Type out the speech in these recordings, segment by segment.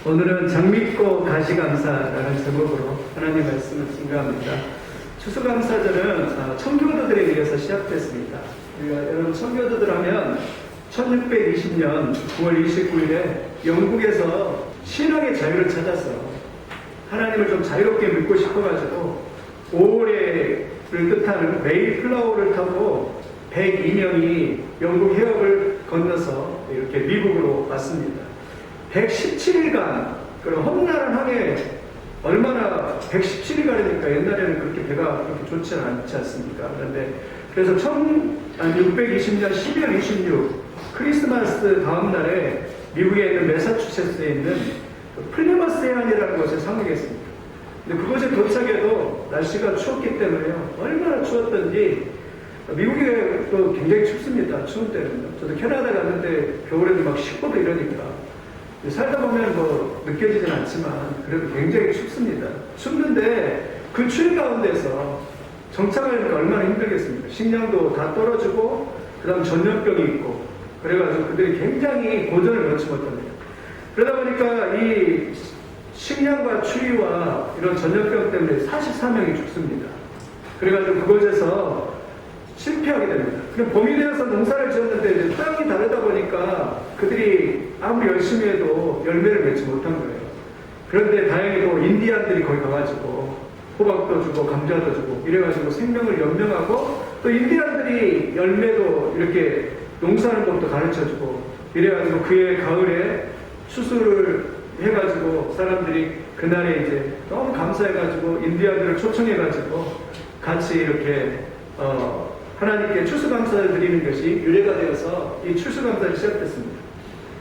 오늘은 장미꽃 가시감사라는 제목으로 하나님 말씀을 증거합니다. 추수감사절은 청교도들에 의해서 시작됐습니다. 여러분 청교도들 하면 1620년 9월 29일에 영국에서 신앙의 자유를 찾아서 하나님을 좀 자유롭게 믿고 싶어가지고 5월을 뜻하는 메이플라워를 타고 102명이 영국 해역을 건너서 이렇게 미국으로 왔습니다. 117일간 그런 험난한 항해, 얼마나 117일간이니까 옛날에는 그렇게 배가 그렇게 좋지는 않지 않습니까? 그런데 그래서 1620년 12월 26 크리스마스 다음 날에 미국에 있는 매사추세츠에 있는 플리머스 해안이라는 곳에 상륙했습니다. 근데 그곳에 도착해도 날씨가 추웠기 때문에요. 얼마나 추웠던지 미국에 또 굉장히 춥습니다. 추운 때는요. 저도 캐나다 갔는데 겨울에도 막 10도도 이러니까 살다 보면 뭐 느껴지진 않지만 그래도 굉장히 춥습니다. 춥는데 그 추위 가운데서 정착하려니까 얼마나 힘들겠습니까? 식량도 다 떨어지고 그 다음 전염병이 있고 그래가지고 그들이 굉장히 고전을 넣지 못합니다. 그러다 보니까 이 식량과 추위와 이런 전염병 때문에 44명이 죽습니다. 그래가지고 그곳에서 실패하게 됩니다. 그럼 봄이 되어서 농사를 지었는데 이제 땅이 다르다 보니까 그들이 아무리 열심히 해도 열매를 맺지 못한 거예요. 그런데 다행히도 인디안들이 거기 가가지고 호박도 주고 감자도 주고 이래가지고 생명을 연명하고 또 인디안들이 열매도 이렇게 농사하는 법도 가르쳐주고 이래가지고 그해 가을에 추수를 해가지고 사람들이 그날에 이제 너무 감사해가지고 인디안들을 초청해가지고 같이 이렇게 하나님께 추수감사를 드리는 것이 유래가 되어서 이 추수감사를 시작됐습니다.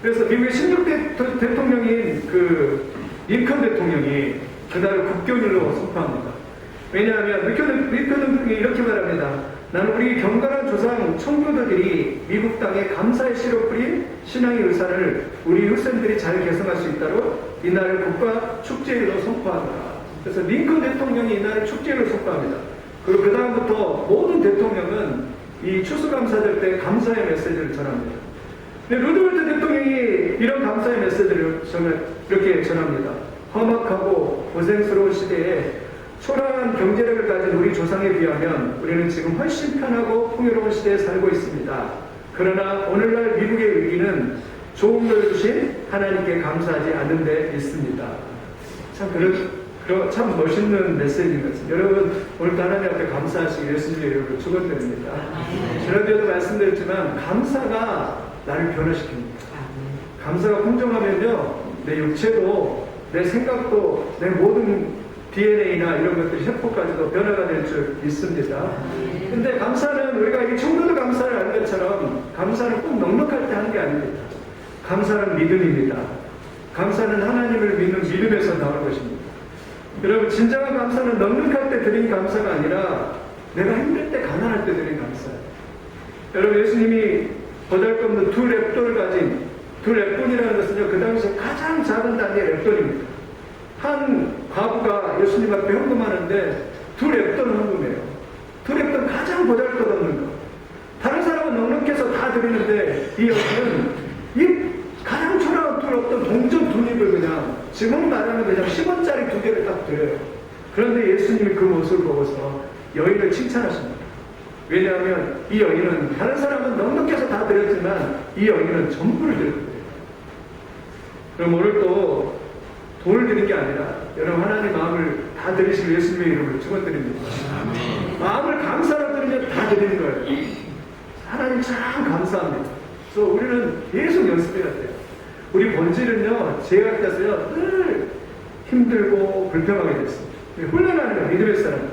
그래서 미국의 16대 대통령인 그 링컨 대통령이 그날을 국교일로 선포합니다. 왜냐하면 링컨 대통령이 이렇게 말합니다. 나는 우리 경건한 조상 청교도들이 미국 땅에 감사의 씨로 뿌린 신앙의 의사를 우리 후손들이 잘 개성할 수 있도록 이날을 국가 축제일로 선포한다. 그래서 링컨 대통령이 이날을 축제일로 선포합니다. 그리고 그 다음부터 모든 대통령은 이 추수감사절 때 감사의 메시지를 전합니다. 근데 루즈벨트 대통령이 이런 감사의 메시지를 이렇게 전합니다. 험악하고 고생스러운 시대에 초라한 경제력을 가진 우리 조상에 비하면 우리는 지금 훨씬 편하고 풍요로운 시대에 살고 있습니다. 그러나 오늘날 미국의 위기는 좋은 걸 주신 하나님께 감사하지 않는 데 있습니다. 참 멋있는 메시지인 것 같습니다. 여러분 오늘도 하나님 앞에 감사하시기 예수님의 이름으로 축원드립니다. 지난주에도 말씀드렸지만 감사가 나를 변화시킵니다. 감사가 풍성하면요 내 육체도 내 생각도 내 모든 DNA나 이런 것들이 세포까지도 변화가 될 줄 믿습니다. 근데 감사는 우리가 이 청교도 감사를 하는 것처럼 감사는 꼭 넉넉할 때 하는 게 아닙니다. 감사는 믿음입니다. 감사는 하나님을 믿는 믿음에서 나올 것입니다. 여러분 진정한 감사는 넉넉할 때 드린 감사가 아니라 내가 힘들 때 가난할 때 드린 감사예요. 여러분 예수님이 보잘것없는 두 랩돈을 가진 두 랩돈이라는 것은요 그 당시에 가장 작은 단위의 랩돈입니다. 한 과부가 예수님 앞에 헌금하는데 두 랩돈 헌금해요. 두 랩돈 가장 보잘것없는 거. 다른 사람은 넉넉해서 다 드리는데 이 여인은 이 가장 초라한 돈 없던 동전 두 입을 그냥 지금 말하면 그냥 10원짜리 두 개를 딱 드려요. 그런데 예수님이 그 모습을 보고서 여인을 칭찬하십니다. 왜냐하면 이 여인은 다른 사람은 넉넉해서 다 드렸지만 이 여인은 전부를 드렸거든요. 그럼 오늘 또 돈을 드린 게 아니라 여러분 하나님 마음을 다 드리실 예수님의 이름으로 축원드립니다. 마음을 감사로 드리면 다 드리는 거예요. 하나님 참 감사합니다. 그래서 우리는 계속 연습해야 돼요. 우리 본질은요 죄악 돼서요 늘 힘들고 불평하게 됐습니다. 훈련하는 거예요. 믿음의 사람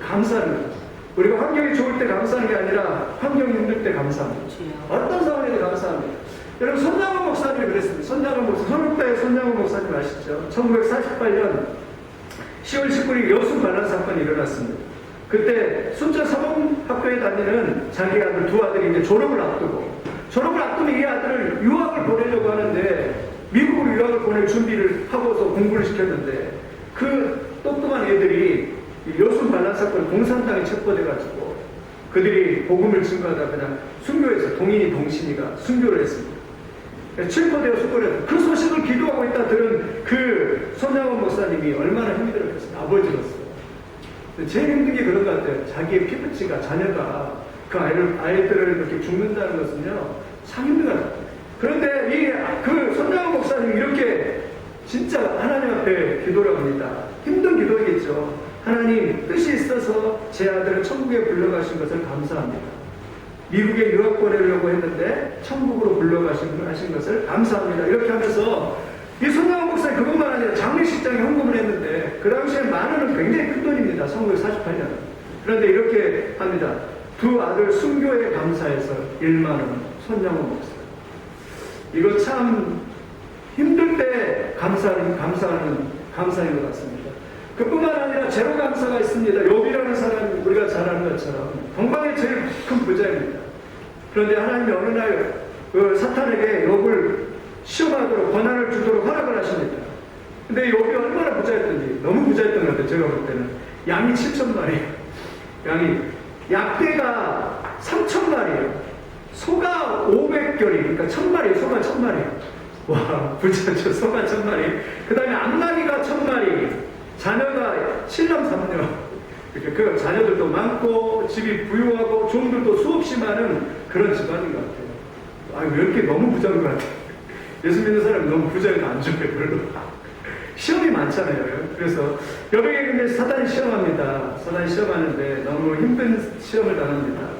감사하는 거예요. 우리가 환경이 좋을 때 감사하는 게 아니라 환경이 힘들 때 감사합니다. 어떤 상황에도 감사합니다. 여러분 손양원 목사님이 그랬습니다. 손양원 목사, 손옥다의 손양원 목사님 아시죠? 1948년 10월 19일 여수 반란 사건이 일어났습니다. 그때 순천 사범학교에 다니는 자기 아들 두 아들이 이제 졸업을 앞두고 이 아들을 유학을 보내려고 하는데 미국으로 유학을 보낼 준비를 하고서 공부를 시켰는데 그 똑똑한 애들이 여수 반란 사건 공산당에 체포돼가지고 그들이 복음을 증거하다 그냥 순교해서 동인이 동신이가 순교를 했습니다. 체포되어 수고를 그 소식을 기도하고 있다 들은 그 손양원 목사님이 얼마나 힘들었겠어요. 아버지로서. 제일 힘든 게 그런 것 같아요. 자기의 피부치가, 자녀가 그 아이들을 이렇게 죽는다는 것은요, 참 힘든 것 같아요. 그런데 그 손양원 목사님이 이렇게 진짜 하나님 앞에 기도를 합니다. 힘든 기도이겠죠. 하나님, 뜻이 있어서 제 아들을 천국에 불러가신 것을 감사합니다. 미국에 유학 보내려고 했는데 천국으로 불러가신 것을 감사합니다. 이렇게 하면서 이 손양원 목사님 그것만 아니라 장례식장에 헌금을 했는데 그 당시에 만 원은 굉장히 큰 돈입니다. 1948년. 그런데 이렇게 합니다. 두 아들 순교에 감사해서 1만 원 손양원 목사. 이거 참 힘들 때 감사인 것 같습니다. 그뿐만 아니라 제로 감사가 있습니다. 욥이라는 사람이 우리가 잘 아는 것처럼 동방의 제일 큰 부자입니다. 그런데 하나님이 어느 날 그 사탄에게 욥을 시험하도록 권한을 주도록 허락을 하십니다. 근데 욥이 얼마나 부자였던지, 너무 부자였던 것 같아요. 제가 볼 때는 양이 7,000마리, 약대가 3,000마리예요. 소가 500결이, 그러니까 1,000마리, 소가 1,000마리. 와, 부자죠. 소가 1,000마리. 그 다음에 암나귀가 1,000마리. 자녀가 7남 3녀. 그 자녀들도 많고 집이 부유하고 종들도 수없이 많은 그런 집안인 것 같아요. 왜 이렇게 너무 부자인 것 같아요. 예수 믿는 사람이 너무 부자가 안 좋아요. 별로. 시험이 많잖아요. 그래서 여백에 근데 사단이 시험합니다. 사단이 시험하는데 너무 힘든 시험을 당합니다.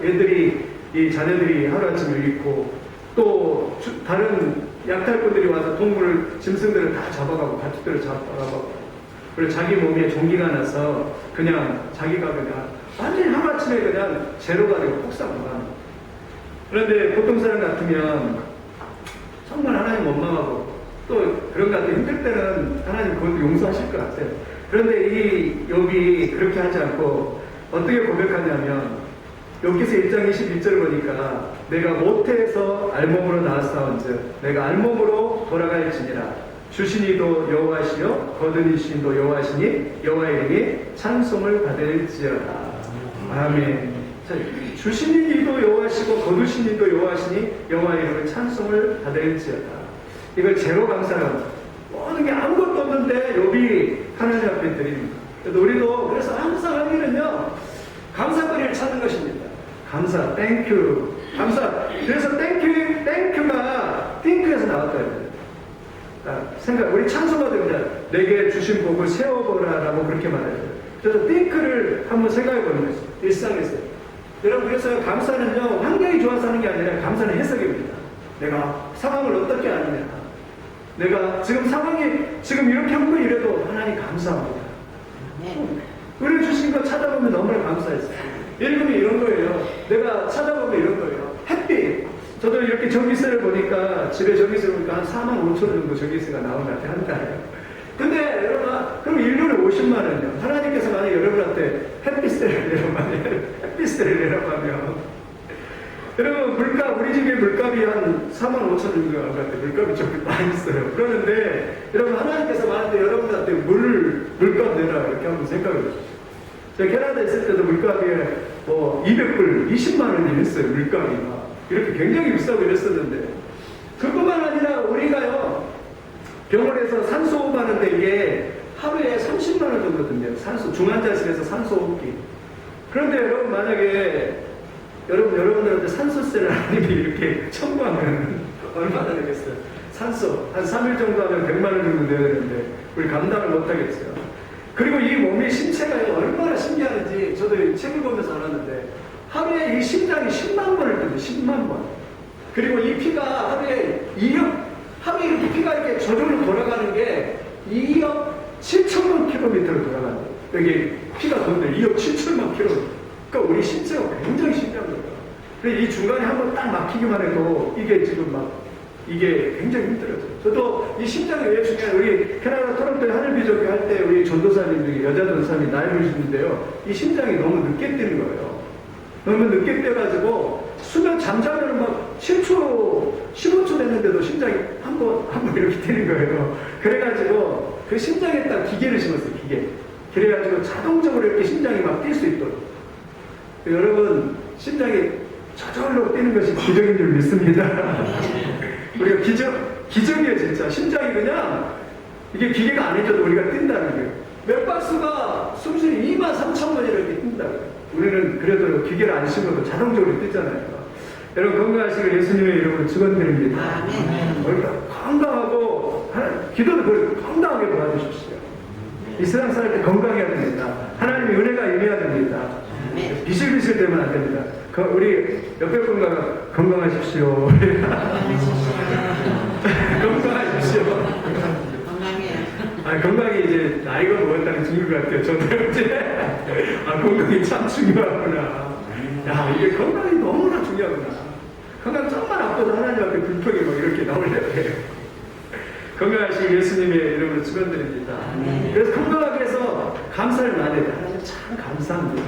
이 자녀들이 하루아침에 잃고 또 다른 약탈꾼들이 와서 동물을, 짐승들을 다 잡아가고 가축들을 잡아가고, 그리고 자기 몸에 종기가 나서 그냥 자기가 그냥 완전히 하루아침에 그냥 제로가 되고 폭삭합니다. 그런데 보통 사람 같으면 정말 하나님 원망하고 또 그런 것 같아요. 힘들 때는 하나님 그것도 용서하실 것 같아요. 그런데 이 욥이 그렇게 하지 않고 어떻게 고백하냐면 욥기서 1장 21절을 보니까 내가 모태에서 알몸으로 나왔사온즉 내가 알몸으로 돌아갈지니라 주신 이도 여호와시요 거두신 이도 여호와시니 여호와 이름이 찬송을 받을지어다. 아멘. 주신 이도 여호와시고 거두신 이도 여호와시니 여호와 이름을 찬송을 받을지어다. 이걸 제로 감사로 모든 게 아무것도 없는데 욥이 하나님 앞에 드립니다. 우리도 그래서 항상 할 일은요, 감사거리를 찾는 것입니다. 감사, 땡큐, 감사. 그래서 땡큐가 띵크에서 나왔다요. 우리 찬송가도 그냥 내게 주신 복을 세워보라라고 그렇게 말해요. 그래서 띵크를 한번 생각해 보는 거죠. 일상에서. 여러분, 그래서 감사는요, 환경이 좋아서 하는 게 아니라 감사는 해석입니다. 내가 상황을 어떻게 아느냐. 내가 지금 상황이 지금 이렇게 한 번 이래도 하나님 감사합니다. 은혜 주신 거 찾아보면 너무나 감사했어요. 예를 들면 이런 거예요. 내가 찾아보면 이런 거예요. 햇빛. 저도 이렇게 전기세를 보니까, 집에 전기세를 보니까 한 45,000원 정도 전기세가 나오는 것 같아요. 한 달에. 근데 여러분, 그럼 1년에 50만 원이요. 하나님께서 만약 여러분한테 햇빛세를 내라고 하면, 여러분, 물값, 우리 집에 물값이 한 45,000원 정도 나올 것 같아요. 물값이 좀 많이 있어요. 그러는데, 여러분, 하나님께서 말하는데 여러분한테 물값 내라. 이렇게 한번 생각해 보십시오. 제가 캐나다에 있을 때도 물값이 200불, 20만 원이 했어요. 물값이 막. 이렇게 굉장히 비싸고 이랬었는데, 그것만 아니라 우리가요, 병원에서 산소 호흡하는데 이게 하루에 30만 원 정도 든대요. 산소, 중환자실에서 산소 호흡기. 그런데 여러분, 만약에 여러분들한테 산소세를 하나님이 이렇게 청구하면 얼마나 되겠어요? 산소 한 3일 정도 하면 100만 원 정도 내야 되는데 우리 감당을 못 하겠어요. 그리고 이 몸의 신체가 얼마나 신기하는지 저도 책을 보면서 알았는데, 하루에 이 심장이 10만 번을 뜬대. 10만 번. 그리고 이 피가 하루에 이렇게 피가 이렇게 저절로 돌아가는 게 2억 7천만 킬로미터로 돌아간다. 여기 피가 도는데 2억 7천만 킬로미터. 그러니까 우리 신체가 굉장히 신기한 거예요. 근데 이 중간에 한번 딱 막히기만 해도 이게 지금 이게 굉장히 힘들어요. 저도 이 심장이 왜 중요해요? 우리 캐나다 토론토에 하늘비전교 할 때 우리 전도사님 중에 여자 전도사님이 나이를 주시는데요. 이 심장이 너무 늦게 뛰는 거예요. 너무 늦게 뛰어가지고 수면 잠자면 막 7초, 15초 됐는데도 심장이 한 번 이렇게 뛰는 거예요. 그래가지고 그 심장에 딱 기계를 심었어요. 기계. 그래가지고 자동적으로 이렇게 심장이 막 뛸 수 있도록. 여러분, 심장이 저절로 뛰는 것이 기적인 줄 믿습니다. 우리가 기적이에요, 진짜. 심장이 그냥, 이게 기계가 안 해줘도 우리가 뛴다는 거예요. 맥박수가 숨쉬니 23,000번 이렇게 뛴다고요. 우리는 그래도 기계를 안 심어도 자동적으로 뛰잖아요. 여러분, 건강하시길 예수님의 이름으로 축원드립니다. 우리가 건강하고, 기도도 건강하게 도와주십시오. 이 세상 살 때 건강해야 됩니다. 하나님의 은혜가 임해야 됩니다. 비실비실 되면 안 됩니다. 우리 옆에 분과 건강하십시오. 건강하십시오. 건강이 이제 나이가 먹었다는 증거 같아요. 저도 이제 건강이 참 중요하구나. 야, 이게 건강이 너무나 중요하구나. 건강 조금만 아파도 하나님 앞에 불평이 막 이렇게 나오려고 해요. 건강하시고 예수님의 이름으로 축원드립니다. 그래서 건강하게 해서 감사를 많이 해요. 하나님 참 감사합니다.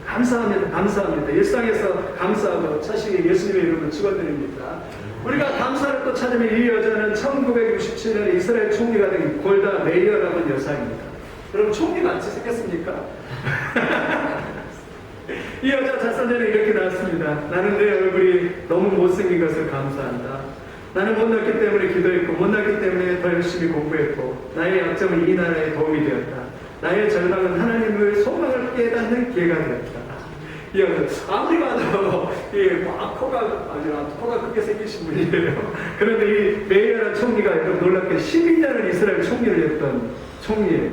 감사합니다. 감사합니다. 일상에서 감사하고 차시기 예수님의 이름으로 축원드립니다. 우리가 감사를 또 찾으면 이 여자는 1967년에 이스라엘 총리가 된 골다 메이어라는 여사입니다. 여러분 총리 같이 생겼습니까? 이 여자 자서전에 이렇게 나왔습니다. 나는 내 얼굴이 너무 못생긴 것을 감사한다. 나는 못났기 때문에 기도했고 못났기 때문에 더 열심히 공부했고 나의 약점은 이 나라에 도움이 되었다. 나의 절망은 하나님의 소망을 깨닫는 기회가 되었다. 이 여자 아무리 봐도 코가 크게 생기신 분이에요. 그런데 이 메이어라는 총리가 놀랍게 12년을 이스라엘 총리를 했던 총리예요.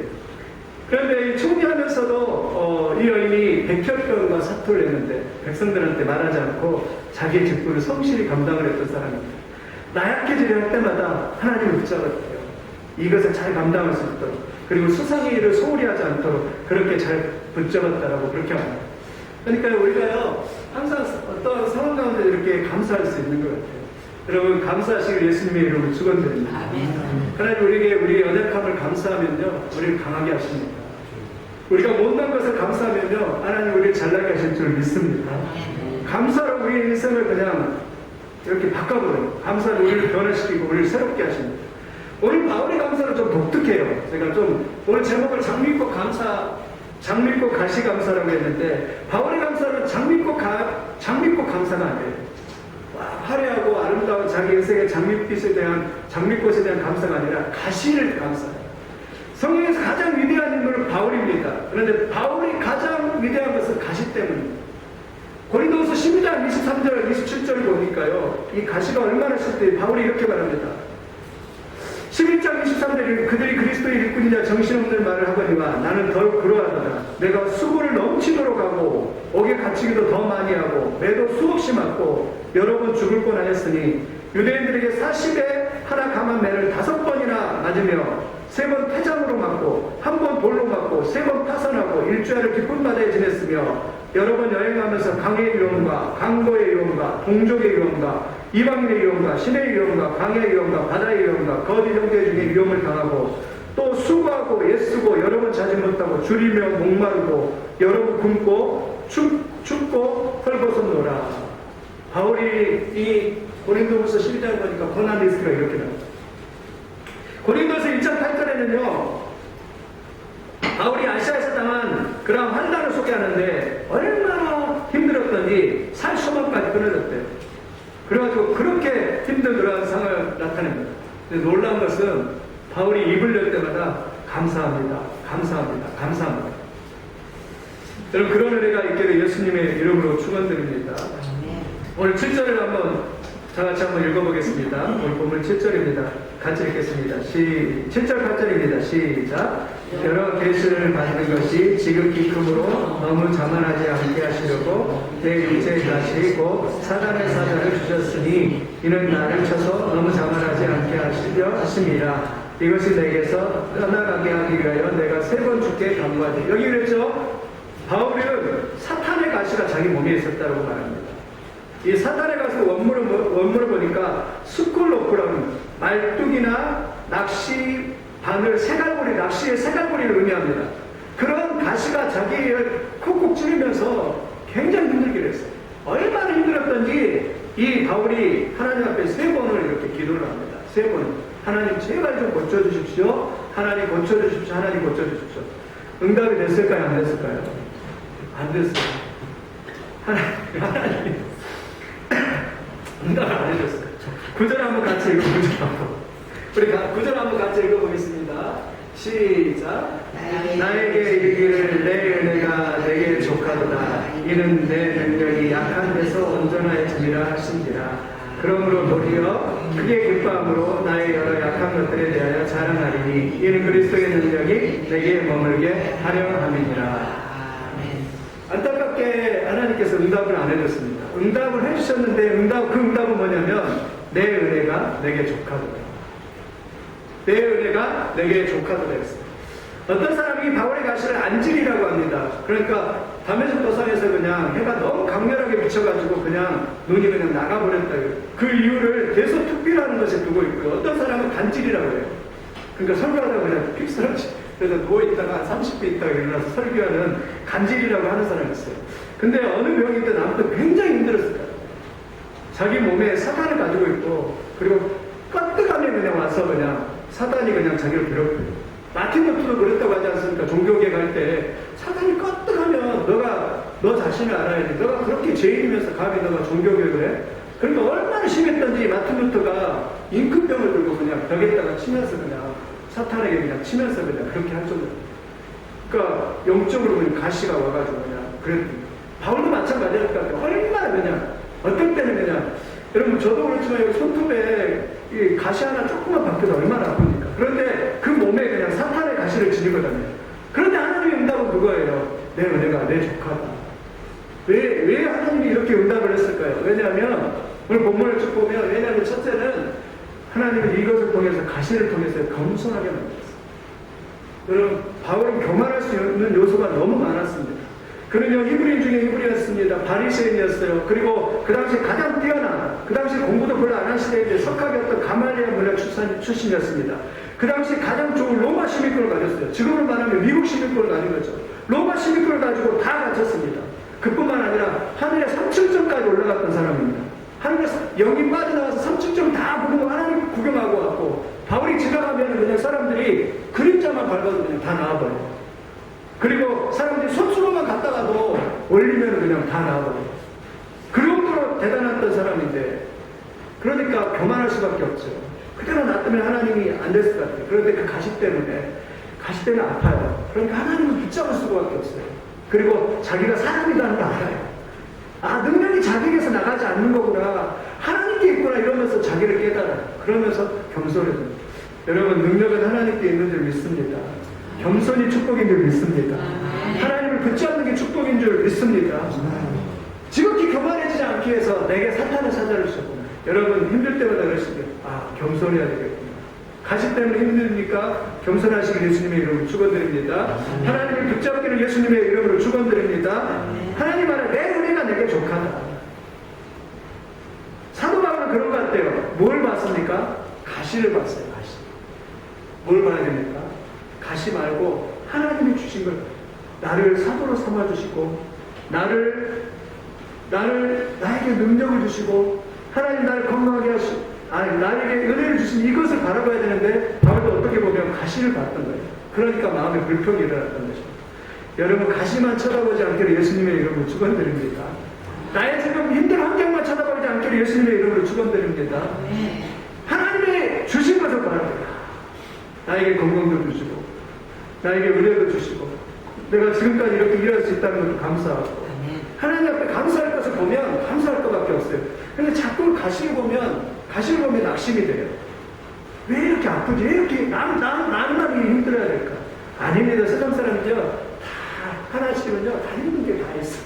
그런데 이 총리하면서도 이 여인이 백혈병과 사토를 했는데 백성들한테 말하지 않고 자기의 직분을 성실히 감당을 했던 사람입니다. 나약해지려 할 때마다 하나님을 붙잡았대요. 이것을 잘 감당할 수 있도록, 그리고 수상의 일을 소홀히 하지 않도록 그렇게 잘 붙잡았다라고 그렇게 말해요. 그러니까 우리가요 항상 어떤 상황 가운데 이렇게 감사할 수 있는 것 같아요. 여러분 감사하시길 예수님의 이름으로 축원드립니다. 하나님 우리에게 우리의 연약함을 감사하면요 우리를 강하게 하십니다. 우리가 못난 것을 감사하면요 하나님 우리를 잘나게 하실 줄 믿습니다. 감사로 우리의 인생을 그냥 이렇게 바꿔버려요. 감사로 우리를 변화시키고 우리를 새롭게 하십니다. 오늘 바울의 감사는 좀 독특해요. 제가 좀 오늘 제목을 장미꽃 가시 감사라고 했는데 바울의 감사는 장미꽃 감사가 아니에요. 화려하고 아름다운 자기 인생의 장미꽃에 대한 감사가 아니라 가시를 감사해요. 성경에서 가장 위대한 인물은 바울입니다. 그런데 바울이 가장 위대한 것은 가시 때문입니다. 고린도후서 12장 23절 27절을 보니까요 이 가시가 얼마나 실때 바울이 이렇게 말합니다. 11장 23절에 그들이 그리스도의 일꾼이냐 정신없는 말을 하거니와 나는 더욱 그러하도다. 내가 수고를 넘치도록 하고 옥에 갇히기도 더 많이 하고 매도 수없이 맞고 여러 번 죽을 뻔하였으니 유대인들에게 40에 하나 감한 매를 5번이나 맞으며 3번 태장으로 맞고 1번 돌로 맞고 3번 파선하고 일주일을 기쁜 바다에 지냈으며 여러 번 여행하면서 강의 위험과 강도의 위험과 동족의 위험과 이방인의 위험과 신의 위험과 강의 위험과 바다의 위험과 거짓 형제 중에 위험을 당하고 또 수고하고 애쓰고 여러 번 자지 못하고 줄이며 목마르고 여러 번 굶고 춥고 헐벗었노라. 바울이 이 고린도후서 12장을 보니까 고난 리스트가 이렇게 나옵니다. 고린도서 1장 8절에는요 바울이 아시아에서 당한 그런 환난을 소개하는데 얼마나 힘들었더니 살 소망까지 끊어졌대요. 그래가지고 그렇게 힘든 그러한 상을 나타냅니다. 근데 놀라운 것은 바울이 입을 열 때마다 감사합니다. 감사합니다. 감사합니다. 여러분 그런 은혜가 있게 되 예수님의 이름으로 축원드립니다. 오늘 7절을 다 같이 한번 읽어보겠습니다. 오늘 본문 7절입니다. 같이 읽겠습니다. 7절 8절입니다. 시작. 여러 계시를 받는 것이 지극히 크므로 너무 자만하지 않게 하시려고 내 육체의 가시고 사단의 사자를 주셨으니 이는 나를 쳐서 너무 자만하지 않게 하시려 하심이라. 이것이 내게서 떠나가게 하기 위하여 내가 3번 주께 간구하지. 여기 그랬죠? 바울은 사탄의 가시가 자기 몸에 있었다고 말합니다. 이 사탄의 가시 원문을 보니까 스콜로프라는 말뚝이나 낚시 바늘 낚시의 새갈고리를 의미합니다. 그런 가시가 자기를 콕콕 찌르면서 굉장히 힘들게 했어요. 얼마나 힘들었던지 이 바울이 하나님 앞에 3번을 이렇게 기도를 합니다. 3번. 하나님 제발 좀 고쳐주십시오. 하나님 고쳐주십시오. 하나님 고쳐주십시오. 응답이 됐을까요? 안 됐을까요? 안 됐어요. 하나님 응답을 안 해줬어요. 구절 한번 같이 읽어보죠. 우리 구절 한번 같이 읽어보겠습니다. 시작. 나에게 이르기를 내 은혜가 내게 족하도다. 이는 내 능력이 약한 데서 온전하여짐이라 하신지라. 그러므로 도리어 크게 기뻐함으로 나의 여러 약한 것들에 대하여 자랑하리니 이는 그리스도의 능력이 내게 머물게 하려 함이니라. 안타깝게 하나님께서 응답을 안 해줬습니다. 응답을 해주셨는데 그 응답은 뭐냐면 내 은혜가 내게 족하도다. 내 은혜가 내게 족하도다 했어요. 어떤 사람이 바울의 가시를 안질이라고 합니다. 그러니까 다메섹 도상에서 그냥 해가 너무 강렬하게 비쳐가지고 그냥 눈이 그냥 나가버렸다. 그 이유를 계속 특별하는 것에 두고 있고요. 어떤 사람은 간질이라고 해요. 그러니까 설교하다가 그냥 픽 쓰러지. 그래서 누워있다가 30분 있다가 일어나서 설교하는 간질이라고 하는 사람이 있어요. 근데 어느 병이든 아무튼 굉장히 힘들었을 거예요. 자기 몸에 사탄을 가지고 있고 그리고 껐득하면 그냥 와서 그냥 사탄이 그냥 자기를 괴롭혀요. 마틴 루터도 그랬다고 하지 않습니까? 종교계 갈 때 사탄이 껐득하면 너 자신을 알아야 돼. 너가 그렇게 죄인이면서 감히 너가 종교교육을 해? 그러니까 얼마나 심했던지 마틴 루터가 임금병을 들고 그냥 벽에다가 치면서 그냥 사탄에게 그냥 치면서 그냥 그렇게 할 정도로. 그러니까 영적으로 그냥 가시가 와가지고 그냥 그랬더니 바울도 마찬가지일 것 같아요. 얼마나 그냥 어떤 때는 그냥 여러분 저도 그렇지만 여기 손톱에 이 가시 하나 조금만 바뀌어도 얼마나 아픕니까? 그런데 그 몸에 그냥 사탄의 가시를 지니거든요. 그런데 하나님의 응답은 그거예요. 내 은혜가 내 족하다. 왜 하나님이 이렇게 응답을 했을까요? 왜냐하면 오늘 본문을 쭉 보면 왜냐하면 첫째는 하나님은 이것을 통해서 가시를 통해서 겸손하게 만들었어요. 여러분 바울은 교만할 수 있는 요소가 너무 많았습니다. 그는요 히브리인 중에 히브리였습니다. 바리새인이었어요. 그리고 그 당시 가장 뛰어난 그 당시 공부도 별로 안 한 시대에 석학이었던 가말리엘 문화 출신이었습니다. 그 당시 가장 좋은 로마 시민권을 가졌어요. 지금으로 말하면 미국 시민권을 가진 거죠. 로마 시민권을 가지고 다 가졌습니다. 그뿐만 아니라 하늘에 3층까지 올라갔던 사람입니다. 하늘에 영이 빠져나와서 3층 다 보고 하나님 구경하고 왔고 바울이 지나가면 그냥 사람들이 그림자만 밟아도 그냥 다 나와버려요. 그리고 사람들이 손수로만 갔다가도 올리면 그냥 다 나와버려요. 그 정도로 대단했던 사람인데 그러니까 교만할 수밖에 없죠. 그대로 놔두면 하나님이 안 됐을 것 같아요. 그런데 그 가시 때문에 아파요. 그러니까 하나님은 붙잡을 수밖에 없어요. 그리고 자기가 사람이라는 걸 알아요. 능력이 자기에게서 나가지 않는 거구나. 하나님께 있구나 이러면서 자기를 깨달아요. 그러면서 겸손해져요. 여러분 능력은 하나님께 있는 줄 믿습니다. 겸손이 축복인 줄 믿습니다. 하나님을 붙잡는 게 축복인 줄 믿습니다. 지극히 교만해지지 않기 위해서 내게 사탄을 찾아주셨구나. 여러분 힘들 때마다 그러시죠. 겸손해야 되겠구나. 가시 때문에 힘드니까 겸손하시길 예수님의 이름으로 축원드립니다. 하나님을 붙잡기를 예수님의 이름으로 축원드립니다. 하나님 안에 내 은혜가 내게 족하다. 사도 바울은 그런 것 같아요. 뭘 봤습니까? 가시를 봤어요. 가시. 뭘 봐야 됩니까? 가시 말고 하나님이 주신 걸 나를 사도로 삼아주시고 나에게 능력을 주시고 하나님 나를 건강하게 하시고 나에게 은혜를 주신 이것을 바라봐야 되는데 바울도 어떻게 보면 가시를 봤던 거예요. 그러니까 마음에 불평이 일어났던 것입니다. 여러분 가시만 쳐다보지 않기를 예수님의 이름으로 축원드립니다. 나의 지금 힘든 환경만 쳐다보지 않기를 예수님의 이름으로 축원드립니다. 하나님의 주신 것을 바랍니다. 나에게 건강도 주시고 나에게 은혜도 주시고 내가 지금까지 이렇게 일할 수 있다는 것도 감사하고 하나님 앞에 감사할 것을 보면 감사할 것밖에 없어요. 근데 자꾸 가시를 보면 낙심이 돼요. 왜 이렇게 아프지? 왜 이렇게 나는 힘들어야 될까? 아닙니다. 세상 사람은요 다 하나씩은요 다 힘든 게 다 있어요.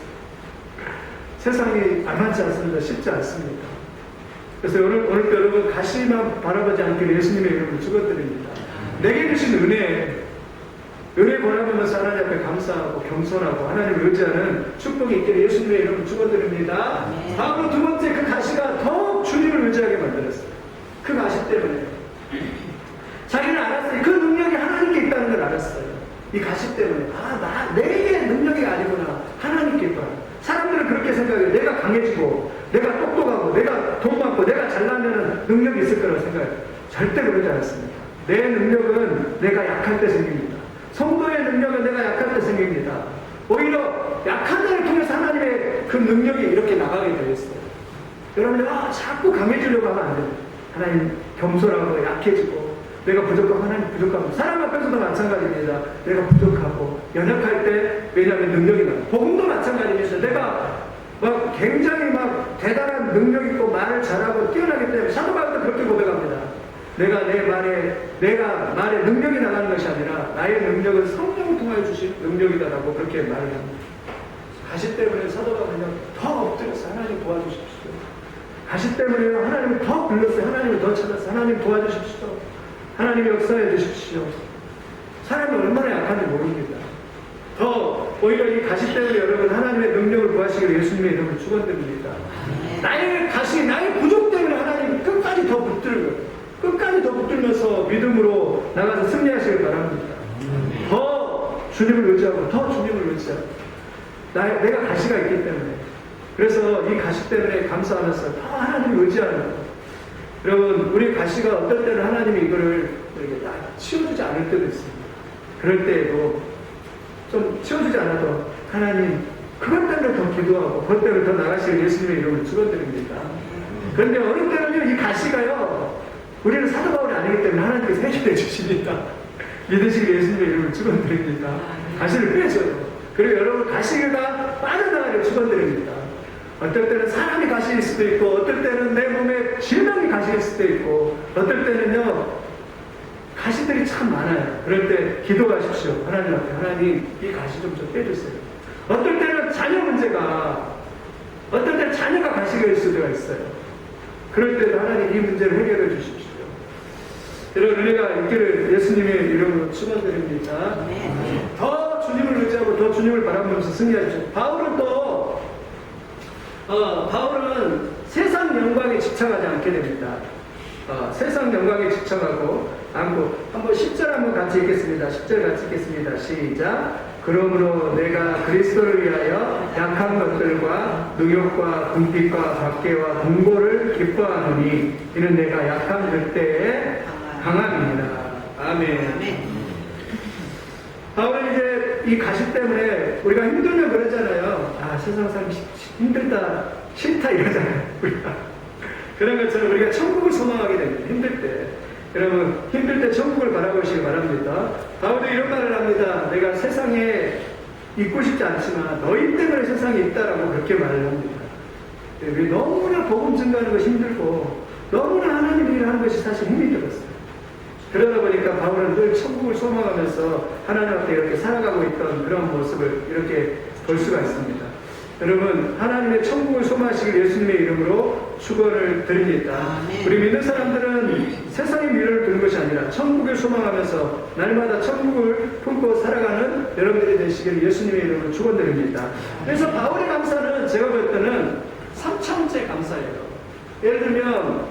세상이 만만치 않습니다. 쉽지 않습니다. 그래서 오늘도 여러분 가시만 바라보지 않기를 예수님의 이름으로 축원드립니다. 내게 주신 은혜 바라보면서 하나님 앞에 감사하고 겸손하고 하나님을 의지하는 축복이 있기를 예수님의 이름으로 축원드립니다. 다음으로 두 번째 그 가시가 더욱 주님을 의지하게 만들었어요. 그 가시 때문에 자기는 알았어요. 그 능력이 하나님께 있다는 걸 알았어요. 이 가시 때문에 내게 능력이 아니구나. 하나님께 있구나. 사람들은 그렇게 생각해요. 내가 강해지고 내가 똑똑하고 내가 돈 많고 내가 잘나면 능력이 있을 거라고 생각해요. 절대 그러지 않습니다. 내 능력은 내가 약할 때 생깁니다. 성도의 능력은 내가 약할 때 생깁니다. 오히려 약한 자를 통해서 하나님의 그 능력이 이렇게 나가게 되어 있어요. 여러분이 자꾸 강해지려고 하면 안 됩니다. 하나님 겸손하고 약해지고 내가 부족하고 하나님 부족하고 사람 앞에서도 마찬가지입니다. 내가 부족하고 연약할 때 왜냐하면 능력이 나. 복음도 마찬가지입니다. 내가 막 굉장히 막 대단한 능력 있고 말을 잘하고 뛰어나기 때문에 사도 바울도 그렇게 고백합니다. 내가 내가 말에 능력이 나가는 것이 아니라 나의 능력은 성령을 통하여 주신 능력이다라고 그렇게 말을 합니다. 가시 때문에 사도 바울은 더 엎드려서 하나님 도와주십시오. 가시 때문에 하나님을 더 불렀어요. 하나님을 더 찾았어요. 하나님 도와주십시오. 하나님 역사해 주십시오. 사람이 얼마나 약한지 모릅니다. 더 오히려 이 가시 때문에 여러분 하나님의 능력을 구하시기를 예수님의 이름으로 축원드립니다. 나의 가시, 나의 부족 때문에 하나님 끝까지 더 붙들고 끝까지 더 붙들면서 믿음으로 나가서 승리하시길 바랍니다. 더 주님을 의지하고 더 주님을 의지하고 내가 가시가 있기 때문에 그래서 이 가시 때문에 감사하면서 더 하나님을 의지하는 거예요. 여러분 우리 가시가 어떨 때는 하나님이 이거를 이렇게 치워주지 않을 때도 있습니다. 그럴 때에도 좀 치워주지 않아도 하나님 그것 때문에 더 기도하고 그것 때문에 더 나가시길 예수님의 이름으로 축원드립니다. 그런데 어느 때는요 이 가시가요 우리는 사도 바울이 아니기 때문에 하나님께서 해결해 주십니다. 믿으시길 예수님의 이름으로 축원드립니다. 가시를 빼줘요. 그리고 여러분 가시가 빠져나가기를 축원드립니다. 어떨 때는 사람이 가시일 수도 있고 어떨 때는 내 몸에 질병이 가시일 수도 있고 어떨 때는요 가시들이 참 많아요. 그럴 때 기도하십시오. 하나님 앞에 하나님 이 가시 좀 빼주세요. 어떨 때는 자녀 문제가 어떨 때는 자녀가 가시일 수도 있어요. 그럴 때도 하나님 이 문제를 해결해 주십시오. 이런 은혜가 있기를 예수님의 이름으로 축원드립니다. 더 주님을 의지하고 더 주님을 바라보면서 승리하십시오. 바울은 세상 영광에 집착하지 않게 됩니다. 세상 영광에 집착하고 않고 한번 10절 한번 같이 읽겠습니다. 10절 같이 읽겠습니다. 시작. 그러므로 내가 그리스도를 위하여 약한 것들과 능욕과 궁핍과 박해와 공고를 기뻐하노니 이는 내가 약한 그때에 강함입니다. 아멘. 바울은 이제 이 가시 때문에 우리가 힘들면 그러잖아요. 세상 살기 힘들다, 싫다 이러잖아요. 우리가. 그런 것처럼 우리가 천국을 소망하게 됩니다. 힘들 때. 여러분, 힘들 때 천국을 바라보시기 바랍니다. 바울도 이런 말을 합니다. 내가 세상에 있고 싶지 않지만 너희 때문에 세상에 있다라고 그렇게 말을 합니다. 너무나 복음 증거하는 것이 힘들고 너무나 하나님 일을 하는 것이 사실 힘이 들었어요. 그러다 보니까 바울은 늘 천국을 소망하면서 하나님 앞에 이렇게 살아가고 있던 그런 모습을 이렇게 볼 수가 있습니다. 여러분 하나님의 천국을 소망하시길 예수님의 이름으로 축원을 드립니다. 우리 믿는 사람들은 세상의 미래를 두는 것이 아니라 천국을 소망하면서 날마다 천국을 품고 살아가는 여러분들이 되시길 예수님의 이름으로 축원드립니다. 그래서 바울의 감사는 제가 볼 때는 3차원째 감사예요. 예를 들면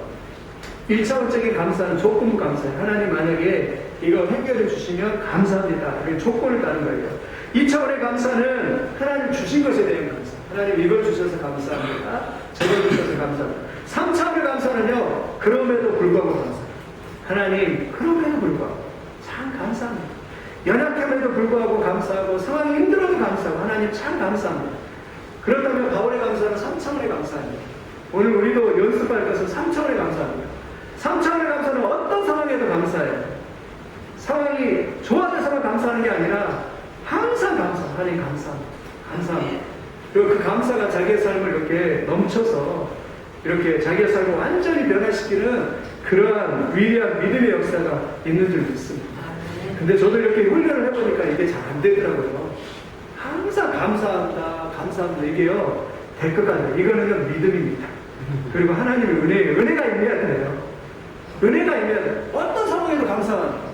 1차원적인 감사는 조건부 감사예요. 하나님 만약에 이거 해결해 주시면 감사합니다. 그게 조건을 따는 거예요. 2차원의 감사는 하나님 주신 것에 대한 감사. 하나님 이걸 주셔서 감사합니다. 저걸 주셔서 감사합니다. 3차원의 감사는요. 그럼에도 불구하고 감사. 하나님 그럼에도 불구하고 참 감사합니다. 연약함에도 불구하고 감사하고 상황이 힘들어도 감사하고 하나님 참 감사합니다. 그렇다면 바울의 감사는 3차원의 감사입니다. 오늘 우리도 연습할 것은 3차원의 감사입니다. 3차원의 감사는 어떤 상황에도 감사해요. 상황이 좋아져서만 감사하는 게 아니라 항상 감사. 하나님 감사합니다. 감사합니다. 그리고 그 감사가 자기의 삶을 이렇게 넘쳐서 이렇게 자기의 삶을 완전히 변화시키는 그러한 위대한 믿음의 역사가 있는 줄 믿습니다. 근데 저도 이렇게 훈련을 해보니까 이게 잘 안 되더라고요. 항상 감사합니다. 감사합니다. 이게요. 될 것 같아요. 이거는 믿음입니다. 그리고 하나님의 은혜예요. 은혜가 임해야 돼요. 은혜가 임해야 돼요. 어떤 상황에도 감사합니다.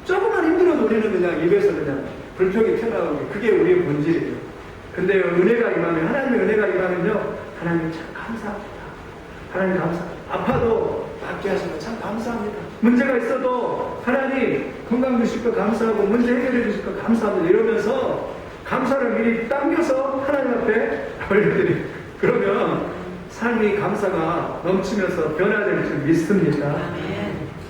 조금만 힘들어도 우리는 그냥 입에서 그냥 불평이 튀어나오는 게 그게 우리의 본질이에요. 근데 은혜가 임하면 하나님의 은혜가 임하면요. 하나님 참 감사합니다. 하나님 감사합니다. 아파도 낫게 하시면 참 감사합니다. 문제가 있어도 하나님 건강 주실 거 감사하고 문제 해결해 주실 거 감사합니다. 이러면서 감사를 미리 당겨서 하나님 앞에 올려드립니다. 그러면 삶이 감사가 넘치면서 변화될 줄 믿습니다.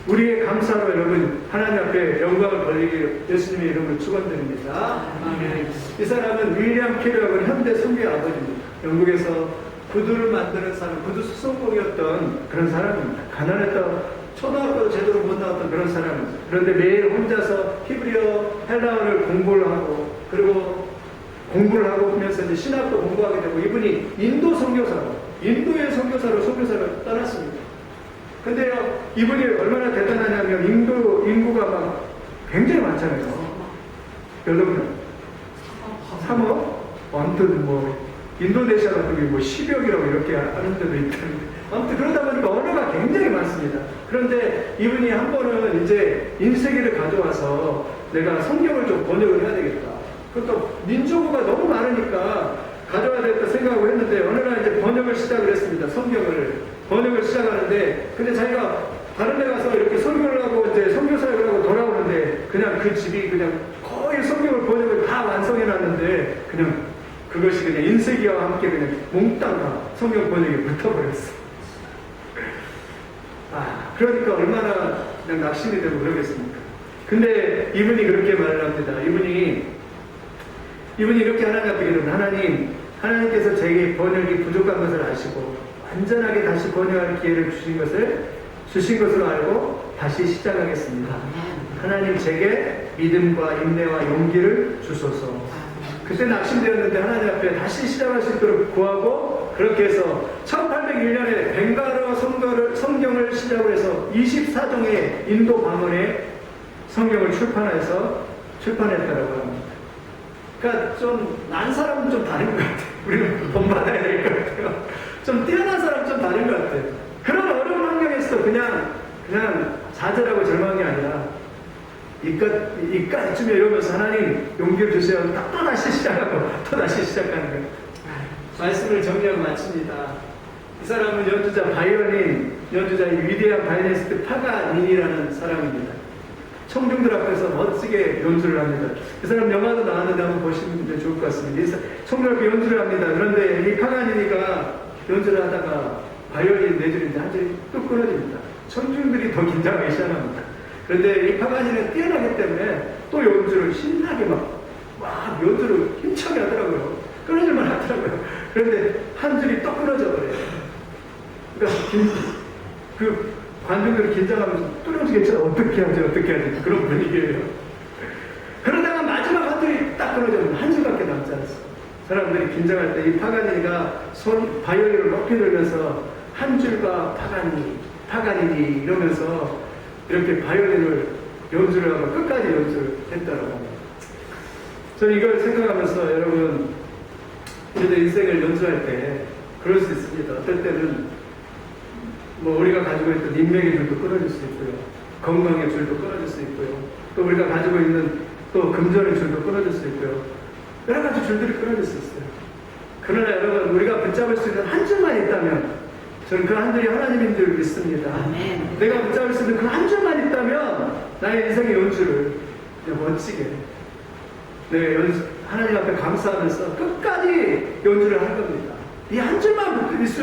우리의 감사로 여러분 하나님 앞에 영광을 돌리기 예수님의 이름으로 축원드립니다. 아멘. 이 사람은 윌리엄 캐리어건 현대 선교의 아버지입니다. 영국에서 구두를 만드는 사람, 구두 수송공이었던 그런 사람입니다. 가난했던 초등학교 제대로 못 나왔던 그런 사람입니다. 그런데 매일 혼자서 히브리어, 헬라어를 공부를 하고 그리고 공부를 하고 하면서 이제 신학도 공부하게 되고 이분이 인도 선교사로, 인도의 선교사로 선교사를 떠났습니다. 근데요, 이분이 얼마나 대단하냐면 인구가 막 굉장히 많잖아요. 몇 억 명? 3억? 아무튼 뭐 인도네시아 같은 게 뭐 10억이라고 이렇게 하는 데도 있다는데 아무튼 그러다 보니까 언어가 굉장히 많습니다. 그런데 이분이 한 번은 이제 인쇄기를 가져와서 내가 성경을 좀 번역을 해야 되겠다. 그러니까 민족어가 너무 많으니까 가져와야 되겠다 생각하고 했는데 어느 날 이제 번역을 시작을 했습니다. 성경을 번역을 시작하는데 근데 자기가 다른 데 가서 이렇게 설교를 하고 이제 선교사역을 하고 돌아오는데 그냥 그 집이 그냥 거의 성경을 번역을 다 완성해 놨는데 그냥 그것이 그냥 인쇄기와 함께 그냥 몽땅 다 성경 번역에 붙어버렸어. 그러니까 얼마나 그냥 낙심이 되고 그러겠습니까? 근데 이분이 그렇게 말을 합니다. 이분이 이렇게 하나님 앞에 기도는 하나님께서 제게 번역이 부족한 것을 아시고 완전하게 다시 번역할 기회를 주신 것으로 알고 다시 시작하겠습니다. 하나님 제게 믿음과 인내와 용기를 주소서. 그때 낙심되었는데 하나님 앞에 다시 시작할 수 있도록 구하고 그렇게 해서 1801년에 벵갈어 성경을 시작으로 해서 24종의 인도 방언의 성경을 출판했다라고 합니다. 그러니까 좀 난 사람은 좀 다른 것 같아요. 우리는 돈 받아야 될 것 같아요. 좀 뛰어난 사람은 좀 다른 것 같아요. 그런 어려운 환경에서도 그냥 좌절하고 절망이 아니라 이까지쯤에 이러면서 하나님 용기를 주세요. 또 다시 시작하고 또 다시 시작하는 거예요. 말씀을 정리하고 마칩니다. 이 사람은 연주자 바이올린 연주자의 위대한 바이올리니스트 파가니니라는 사람입니다. 청중들 앞에서 멋지게 연주를 합니다. 이 사람 영화도 나왔는데 한번 보시면 좋을 것 같습니다. 청중들 앞에 연주를 합니다. 그런데 이 파가니니가 연주를 하다가 바이올린 네 줄인데 한 줄이 뚝 끊어집니다. 청중들이 더 긴장하기 시작합니다. 그런데 이 파가니는 뛰어나기 때문에 또 연주를 신나게 막 연주를 힘차게 하더라고요. 끊어질만 하더라고요. 그런데 한 줄이 또 끊어져 버려요. 그러니까 그 관중들이 긴장하면서 뚫어지겠죠. 어떻게 하지 그런 분위기예요. 그러다가 마지막 한 줄이 딱 끊어지면 한 줄밖에 남지 않았어요. 사람들이 긴장할 때 이 파가니가 바이올린을 높이 들면서 한 줄과 파가니니 이러면서 이렇게 바이올린을 연주를 하고 끝까지 연주를 했다라고 합니다. 저는 이걸 생각하면서 여러분 우리도 인생을 연주할 때 그럴 수 있습니다. 어떨 때는 뭐 우리가 가지고 있던 인맥의 줄도 끊어질 수 있고요. 건강의 줄도 끊어질 수 있고요. 또 우리가 가지고 있는 또 금전의 줄도 끊어질 수 있고요. 여러 가지 줄들이 끊어질 수 있어요. 그러나 여러분 우리가 붙잡을 수 있는 한 줄만 있다면 저는 그 한 줄이 하나님인 줄 믿습니다. 아멘. 내가 붙잡을 수 있는 그 한 줄만 있다면 나의 인생의 연주를 멋지게 하나님 앞에 감사하면서 끝까지 연주를 할 겁니다. 이 한 줄만 붙잡을 수